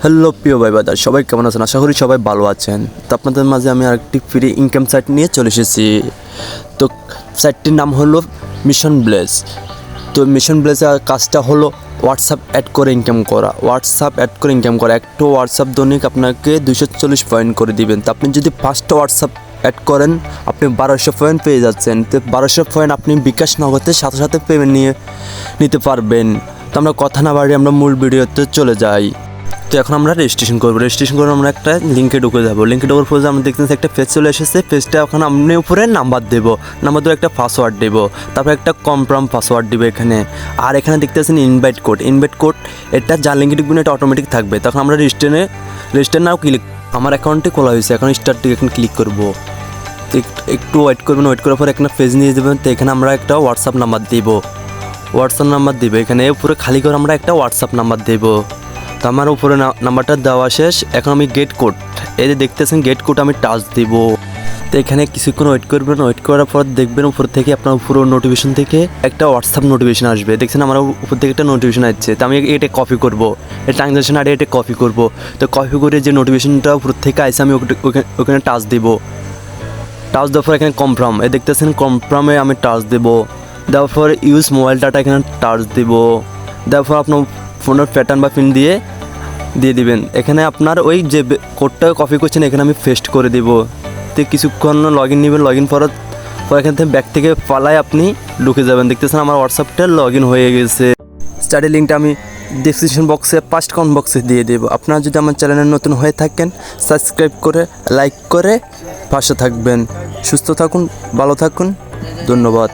Hello প্রিয় ভাই বাদার, সবাই কেমন আছেন? আশা করি সবাই ভালো আছেন। তো আপনাদের মাঝে আমি আরেকটি ফ্রি ইনকাম সাইট নিয়ে চলে এসেছি। তো সাইটটির নাম হলো মিশন ব্লেজ। তো মিশন ব্লেজের কাজটা হলো হোয়াটসঅ্যাপ অ্যাড করে ইনকাম করা। একটা হোয়াটসঅ্যাপ দৈনিক আপনাকে 240 পয়েন্ট করে দিবেন। তো আপনি যদি 5টা হোয়াটসঅ্যাপ অ্যাড করেন আপনি 1200 পয়েন্ট পেয়ে যাচ্ছেন। তো 1200 পয়েন্ট আপনি বিকাশ নগদের সাথে সাথে পেমেন্ট নিতে পারবেন। তো আমরা কথা না বাড়িয়ে আমরা মূল ভিডিওতে চলে যাই। তো এখন আমরা রেজিস্ট্রেশন করবো। আমরা একটা লিঙ্কে ঢুকে যাবো। লিঙ্কে ঢোকার পর আমরা দেখতেছি একটা পেজ চলে এসেছে। পেজটা এখন আপনি উপরে নাম্বার দেবো, নাম্বার দিয়ে একটা পাসওয়ার্ড দেবো, তারপর একটা কনফার্ম পাসওয়ার্ড দেবো এখানে। আর এখানে দেখতেছেন ইনভাইট কোড, এটা যার লিঙ্কে ঢুকবেন এটা অটোমেটিক থাকবে। তখন আমরা রেজিস্টার নাও ক্লিক, আমার অ্যাকাউন্টে খোলা হয়েছে, এখন স্টার্টটি এখন ক্লিক করবো। তো একটু ওয়েট করবেন, ওয়েট করার পর একটা পেজ নিয়ে যাবেন। তো এখানে আমরা একটা হোয়াটসঅ্যাপ নাম্বার দিব, এখানে উপরে খালি করে আমরা একটা হোয়াটসঅ্যাপ নাম্বার দেবো। তো আমার উপরে নাম্বারটা দেওয়া শেষ। এখন আমি গেট কোড, এই যে দেখতেছেন গেট কোড আমি টাচ দিব। তো এখানে কিছুক্ষণ ওয়েট করবেন, ওয়েট করার পর দেখবেন উপর থেকে আপনার পুরো নোটিফিকেশন থেকে একটা হোয়াটসঅ্যাপ নোটিফিকেশন আসবে। দেখছেন আমার উপর থেকে একটা নোটিফিকেশন আসছে। তো আমি এটা কপি করবো, এই ট্রানজ্যাকশন আইডি এটা কপি করবো। তো কপি করে যে নোটিফিকেশনটা উপর থেকে আসছে আমি ওখানে টাচ দিব। টাচ দেওয়ার পর এখানে কনফার্ম, এই দেখতেছেন কনফার্মে আমি টাচ দেবো। দেওয়ার পর ইউজ মোবাইল ডাটা এখানে টাচ দিব। দেওয়ার পর আপনার ফোনের প্যাটার্ন বা পিন দিয়ে দিবেন। এখানে আপনার ওই যে কোডটা কপি করছেন এখানে আমি পেস্ট করে দিব। তো কিছুক্ষণ লগ ইন নেবেন, লগ ইন পর এখান থেকে ব্যাক থেকে পালায় আপনি ঢুকে যাবেন। দেখতেছেন আমার হোয়াটসঅ্যাপটা লগ ইন হয়ে গেছে। স্টাডি লিঙ্কটা আমি ডিসক্রিপশন বক্সে ফার্স্ট কমেন্ট বক্সে দিয়ে দেবো। আপনারা যদি আমার চ্যানেলে নতুন হয়ে থাকেন সাবস্ক্রাইব করে লাইক করে পাশে থাকবেন। সুস্থ থাকুন, ভালো থাকুন, ধন্যবাদ।